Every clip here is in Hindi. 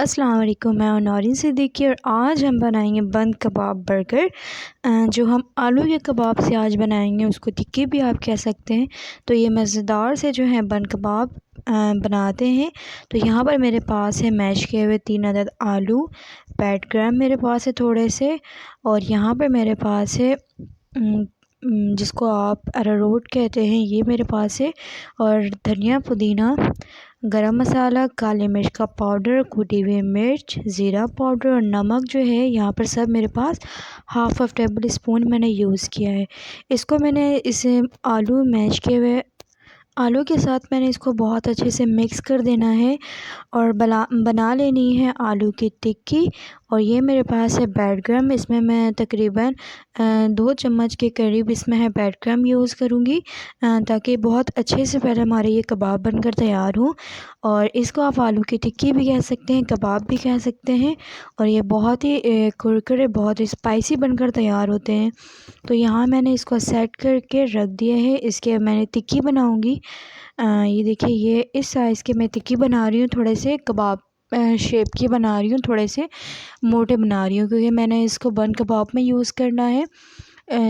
अस्सलाम वालेकुम, मैं नौरीन सिद्दीकी और आज हम बनाएंगे बंद कबाब बर्गर। जो हम आलू के कबाब से आज बनाएंगे उसको टिक्की भी आप कह सकते हैं। तो ये मज़ेदार से जो है बंद कबाब बनाते हैं। तो यहाँ पर मेरे पास है मैश किए हुए 3 अदद आलू, ब्रेड क्रम्ब मेरे पास है थोड़े से, और यहाँ पर मेरे पास है जिसको आप अरारोट कहते हैं ये मेरे पास है, और धनिया पुदीना, गरम मसाला, काली मिर्च का पाउडर, कुटी हुई मिर्च, ज़ीरा पाउडर और नमक जो है यहाँ पर सब मेरे पास हाफ़ टेबल स्पून मैंने यूज़ किया है। इसको मैंने इसे आलू मैश किए हुए आलू के साथ मैंने इसको बहुत अच्छे से मिक्स कर देना है और बना लेनी है आलू की टिक्की। और ये मेरे पास है ब्रेड क्रम्ब, इसमें मैं तकरीबन 2 चम्मच के करीब इसमें है ब्रेड क्रम्ब यूज़ करूँगी, ताकि बहुत अच्छे से पहले हमारे ये कबाब बनकर तैयार हो। और इसको आप आलू की टिक्की भी कह सकते हैं, कबाब भी कह सकते हैं, और ये बहुत ही कुरकुरे, बहुत ही स्पाइसी बनकर तैयार होते हैं। तो यहाँ मैंने इसको सेट करके रख दिया है। इसके मैंने टिक्की बनाऊँगी। ये देखिए, ये इस साइज़ के मैं टिक्की बना रही हूँ, थोड़े से कबाब शेप की बना रही हूँ, थोड़े से मोटे बना रही हूँ क्योंकि मैंने इसको बन कबाब में यूज़ करना है।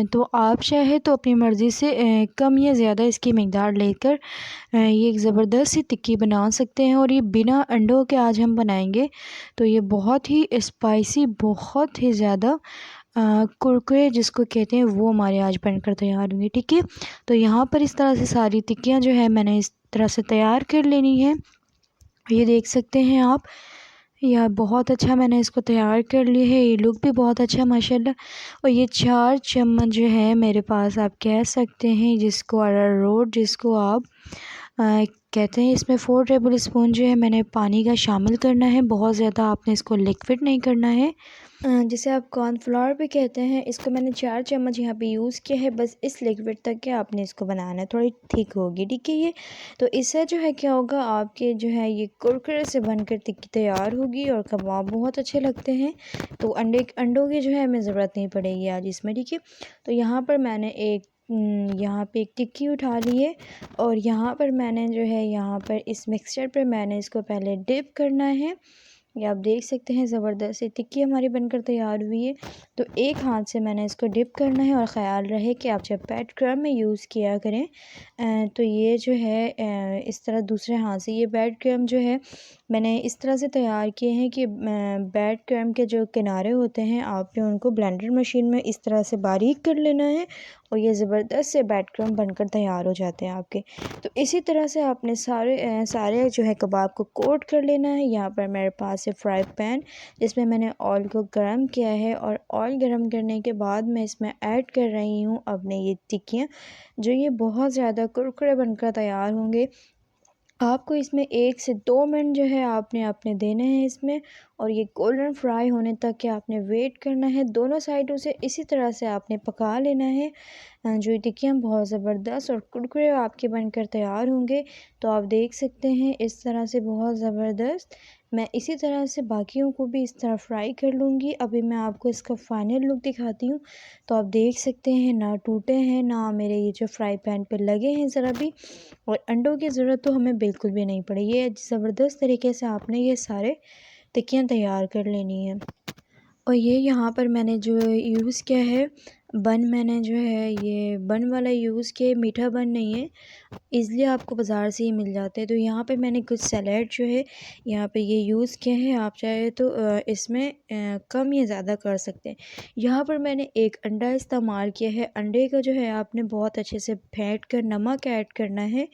तो आप चाहे तो अपनी मर्ज़ी से कम या ज़्यादा इसकी मकदार लेकर ये एक ज़बरदस्त सी टिक्की बना सकते हैं। और ये बिना अंडों के आज हम बनाएंगे, तो ये बहुत ही स्पाइसी, बहुत ही ज़्यादा कुरकुरे जिसको कहते हैं वो हमारे आज बनकर तैयार होंगे। ठीक है, तो यहाँ पर इस तरह से सारी टिक्कियाँ जो है मैंने इस तरह से तैयार कर लेनी है। ये देख सकते हैं आप, यह बहुत अच्छा मैंने इसको तैयार कर लिया है। ये लुक भी बहुत अच्छा माशाल्लाह। और ये 4 चम्मच जो है मेरे पास आप कह सकते हैं जिसको अरारोट जिसको आप कहते हैं, इसमें 4 टेबल स्पून जो है मैंने पानी का शामिल करना है। बहुत ज़्यादा आपने इसको लिक्विड नहीं करना है, जिसे आप कॉर्नफ्लावर भी कहते हैं। इसको मैंने 4 चम्मच यहाँ पे यूज़ किया है, बस इस लिक्विड तक के आपने इसको बनाना है, थोड़ी थिक होगी। ठीक है, ये तो इससे जो है क्या होगा, आपके जो है ये कुरकुरे से बनकर टिक्की तैयार होगी और कबाब बहुत अच्छे लगते हैं। तो अंडों की जो है हमें ज़रूरत नहीं पड़ेगी आज इसमें। ठीक है, तो यहाँ पर मैंने यहाँ पे एक टिक्की उठा ली है, और यहाँ पर मैंने जो है यहाँ पर इस मिक्सचर पे मैंने इसको पहले डिप करना है। ये आप देख सकते हैं ज़बरदस्त सी टिक्की हमारी बनकर तैयार हुई है। तो एक हाथ से मैंने इसको डिप करना है, और ख़याल रहे कि आप जब ब्रेड क्रम्ब में यूज़ किया करें तो ये जो है इस तरह दूसरे हाथ से ये ब्रेड क्रम्ब जो है मैंने इस तरह से तैयार किए हैं कि ब्रेड क्रम्ब के जो किनारे होते हैं आपने उनको ब्लेंडर मशीन में इस तरह से बारीक कर लेना है, और ये ज़बरदस्त से ब्रेड क्रम्ब बनकर तैयार हो जाते हैं आपके। तो इसी तरह से आपने सारे जो है कबाब को कोट कर लेना है। यहाँ पर मेरे पास है फ्राई पैन, जिसमें मैंने ऑयल को गर्म किया है, और ऑयल गर्म करने के बाद मैं इसमें ऐड कर रही हूँ अपने ये टिक्कियाँ, जो ये बहुत ज़्यादा कुरकुरे बनकर तैयार होंगे। आपको इसमें 1 से 2 मिनट जो है आपने अपने देने हैं इसमें, और ये गोल्डन फ्राई होने तक के आपने वेट करना है। दोनों साइडों से इसी तरह से आपने पका लेना है। जो ये टिक्कियाँ बहुत ज़बरदस्त और कुरकुरे आपके बनकर तैयार होंगे। तो आप देख सकते हैं इस तरह से बहुत ज़बरदस्त। मैं इसी तरह से बाकियों को भी इस तरह फ्राई कर लूँगी। अभी मैं आपको इसका फ़ाइनल लुक दिखाती हूँ। तो आप देख सकते हैं ना टूटे हैं, ना मेरे ये जो फ्राई पैन पे लगे हैं ज़रा भी, और अंडों की ज़रूरत तो हमें बिल्कुल भी नहीं पड़ी। ये ज़बरदस्त तरीके से आपने ये सारे टिक्कियाँ तैयार कर लेनी है। और ये यहाँ पर मैंने जो यूज़ किया है बन, मैंने जो है ये बन वाला यूज़ किया, मीठा बन नहीं है, ईज़िली आपको बाज़ार से ही मिल जाते हैं। तो यहाँ पे मैंने कुछ सैलेड जो है यहाँ पे ये यूज़ किए हैं। आप चाहे तो इसमें कम या ज़्यादा कर सकते हैं। यहाँ पर मैंने एक अंडा इस्तेमाल किया है। अंडे को जो है आपने बहुत अच्छे से फेंट कर नमक ऐड करना है।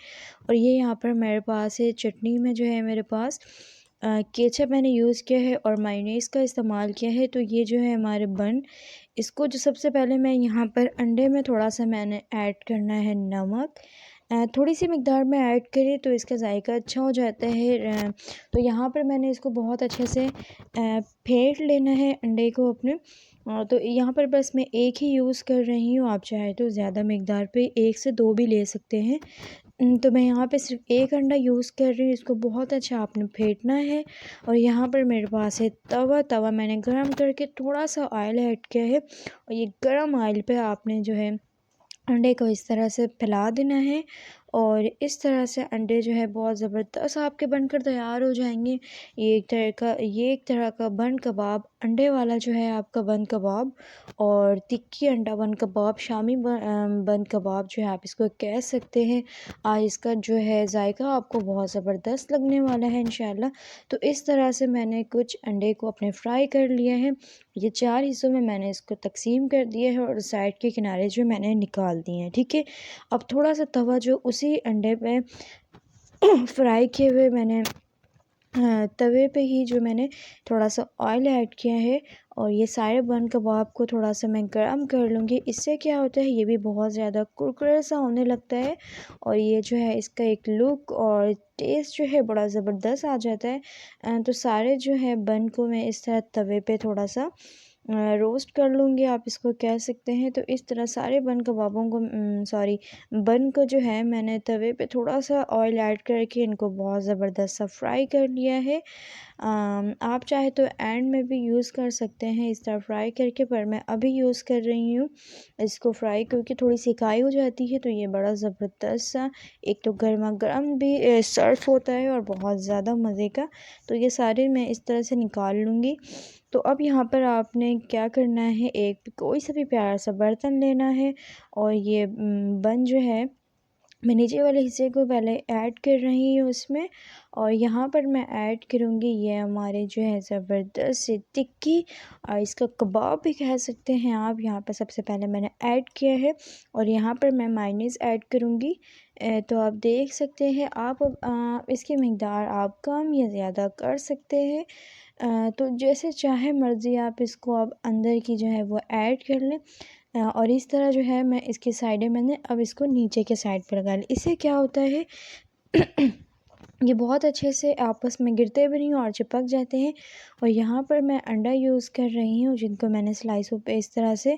और ये यहाँ पर मेरे पास है चटनी में जो है मेरे पास केचप मैंने यूज़ किया है और मायोनीज़ का इस्तेमाल किया है। तो ये जो है हमारे बन, इसको जो सबसे पहले मैं यहाँ पर अंडे में थोड़ा सा मैंने ऐड करना है नमक। थोड़ी सी मकदार में ऐड करें तो इसका जायका अच्छा हो जाता है। तो यहाँ पर मैंने इसको बहुत अच्छे से फेंट लेना है अंडे को अपने। तो यहाँ पर बस मैं एक ही यूज़ कर रही हूँ, आप चाहे तो ज़्यादा मकदार पे 1 से 2 भी ले सकते हैं। तो मैं यहाँ पे सिर्फ एक अंडा यूज़ कर रही हूँ। इसको बहुत अच्छा आपने फेंटना है। और यहाँ पर मेरे पास है तवा मैंने गरम करके थोड़ा सा ऑयल ऐड किया है, और ये गरम ऑयल पे आपने जो है अंडे को इस तरह से फैला देना है। और इस तरह से अंडे जो है बहुत ज़बरदस्त आपके बनकर तैयार हो जाएंगे। ये एक तरह का बन कबाब, अंडे वाला जो है आपका बन कबाब, और टिक्की अंडा बन कबाब, शामी बन कबाब जो है आप इसको कह सकते हैं। आज इसका जो है ज़ायका आपको बहुत ज़बरदस्त लगने वाला है इंशाल्लाह। तो इस तरह से मैंने कुछ अंडे को अपने फ्राई कर लिया है। ये 4 हिस्सों में मैंने इसको तकसीम कर दिया है और साइड के किनारे जो मैंने निकाल दिए हैं, ठीक है। अब थोड़ा सा तवा जो उसी अंडे पे फ्राई किए हुए मैंने तवे पे ही जो मैंने थोड़ा सा ऑयल ऐड किया है, और ये सारे बन कबाब को थोड़ा सा मैं गर्म कर लूँगी। इससे क्या होता है, ये भी बहुत ज़्यादा कुरकुरे सा होने लगता है, और ये जो है इसका एक लुक और टेस्ट जो है बड़ा ज़बरदस्त आ जाता है। तो सारे जो है बन को मैं इस तरह तवे पे थोड़ा सा रोस्ट कर लूँगी, आप इसको कह सकते हैं। तो इस तरह सारे बन कबाबों को सॉरी बन को जो है मैंने तवे पे थोड़ा सा ऑयल ऐड करके इनको बहुत ज़बरदस्त सा फ्राई कर लिया है। आप चाहे तो एंड में भी यूज़ कर सकते हैं इस तरह फ्राई करके, पर मैं अभी यूज़ कर रही हूँ इसको फ्राई, क्योंकि थोड़ी सिकाई हो जाती है तो ये बड़ा ज़बरदस्त सा एक तो गर्मा गर्म भी सर्व होता है और बहुत ज़्यादा मज़े का। तो ये सारे मैं इस तरह से निकाल लूँगी। तो अब यहाँ पर आपने क्या करना है, एक कोई सा भी प्यारा सा बर्तन लेना है, और ये बन जो है मैं नीचे वाले हिस्से को पहले ऐड कर रही हूँ उसमें, और यहाँ पर मैं ऐड करूँगी ये हमारे जो है ज़बरदस्त सी टिक्की, और इसका कबाब भी कह सकते हैं आप। यहाँ पर सबसे पहले मैंने ऐड किया है, और यहाँ पर मैं मायनीज़ ऐड करूँगी। तो आप देख सकते हैं, आप इसकी मकदार आप कम या ज़्यादा कर सकते हैं। तो जैसे चाहे मर्ज़ी आप इसको अब अंदर की जो है वो ऐड कर लें। और इस तरह जो है मैं इसकी साइडें मैंने अब इसको नीचे के साइड पर लगा लिया। इससे क्या होता है ये बहुत अच्छे से आपस में गिरते भी नहीं और चिपक जाते हैं। और यहाँ पर मैं अंडा यूज़ कर रही हूँ, जिनको मैंने स्लाइसों पे इस तरह से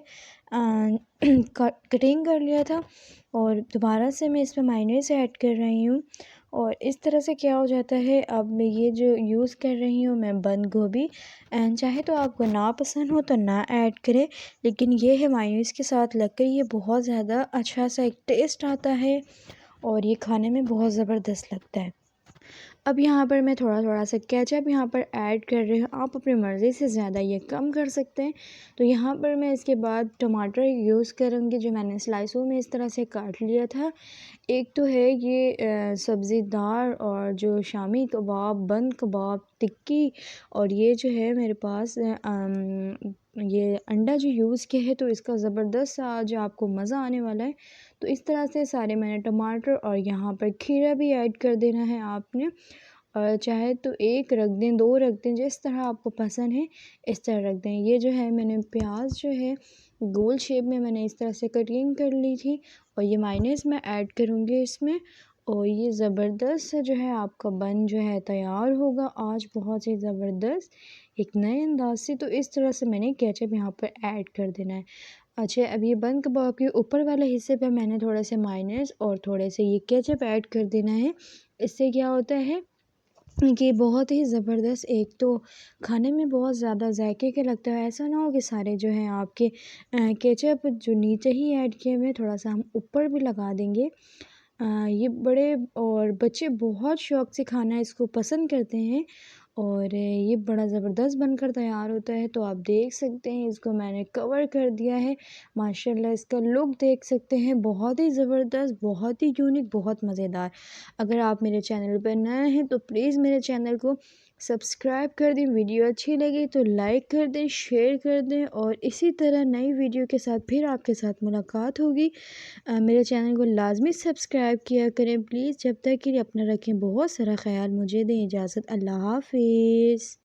कटिंग कर लिया था, और दोबारा से मैं इसमें मायोनेज़ ऐड कर रही हूँ। और इस तरह से क्या हो जाता है, अब मैं ये जो यूज़ कर रही हूँ मैं बंद गोभी, एंड चाहे तो आपको ना पसंद हो तो ना ऐड करें, लेकिन ये है मायोनेज़ के साथ लगकर ये बहुत ज़्यादा अच्छा सा एक टेस्ट आता है, और ये खाने में बहुत ज़बरदस्त लगता है। अब यहाँ पर मैं थोड़ा-थोड़ा सा केचप यहाँ पर ऐड कर रही हूँ, आप अपनी मर्ज़ी से ज़्यादा ये कम कर सकते हैं। तो यहाँ पर मैं इसके बाद टमाटर यूज़ करूँगी, जो मैंने स्लाइसों में इस तरह से काट लिया था। एक तो है ये सब्ज़ीदार और जो शामी कबाब, बन कबाब, टिक्की, और ये जो है मेरे पास ये अंडा जो यूज़ किया है, तो इसका ज़बरदस्त सा आज आपको मज़ा आने वाला है। तो इस तरह से सारे मैंने टमाटर और यहाँ पर खीरा भी ऐड कर देना है आपने, और चाहे तो 1 रख दें, 2 रख दें, जिस तरह आपको पसंद है इस तरह रख दें। ये जो है मैंने प्याज जो है गोल शेप में मैंने इस तरह से कटिंग कर ली थी, और ये मायोनेज़ मैं ऐड करूँगी इसमें, और ये ज़बरदस्त सा जो है आपका बन जो है तैयार होगा आज बहुत ही ज़बरदस्त एक नए अंदाज से। तो इस तरह से मैंने केचप यहाँ पर ऐड कर देना है। अच्छा, अब ये बन कबाब के ऊपर वाले हिस्से पे मैंने थोड़े से मायोनेज़ और थोड़े से ये केचप ऐड कर देना है। इससे क्या होता है कि बहुत ही ज़बरदस्त, एक तो खाने में बहुत ज़्यादा जायके का लगता है। ऐसा ना हो कि सारे जो हैं आपके केचप जो नीचे ही ऐड किए हुए हैं, थोड़ा-सा हम ऊपर भी लगा देंगे। ये बड़े और बच्चे बहुत शौक़ से खाना इसको पसंद करते हैं, और ये बड़ा ज़बरदस्त बनकर तैयार होता है। तो आप देख सकते हैं, इसको मैंने कवर कर दिया है। माशाल्लाह इसका लुक देख सकते हैं, बहुत ही ज़बरदस्त, बहुत ही यूनिक, बहुत मज़ेदार। अगर आप मेरे चैनल पर नए हैं तो प्लीज़ मेरे चैनल को सब्सक्राइब कर दें। वीडियो अच्छी लगी तो लाइक कर दें, शेयर कर दें, और इसी तरह नई वीडियो के साथ फिर आपके साथ मुलाकात होगी। मेरे चैनल को लाज़मी सब्सक्राइब किया करें प्लीज़। जब तक के लिए अपना रखें बहुत सारा ख़्याल। मुझे दें इजाज़त। अल्लाह हाफ़िज़।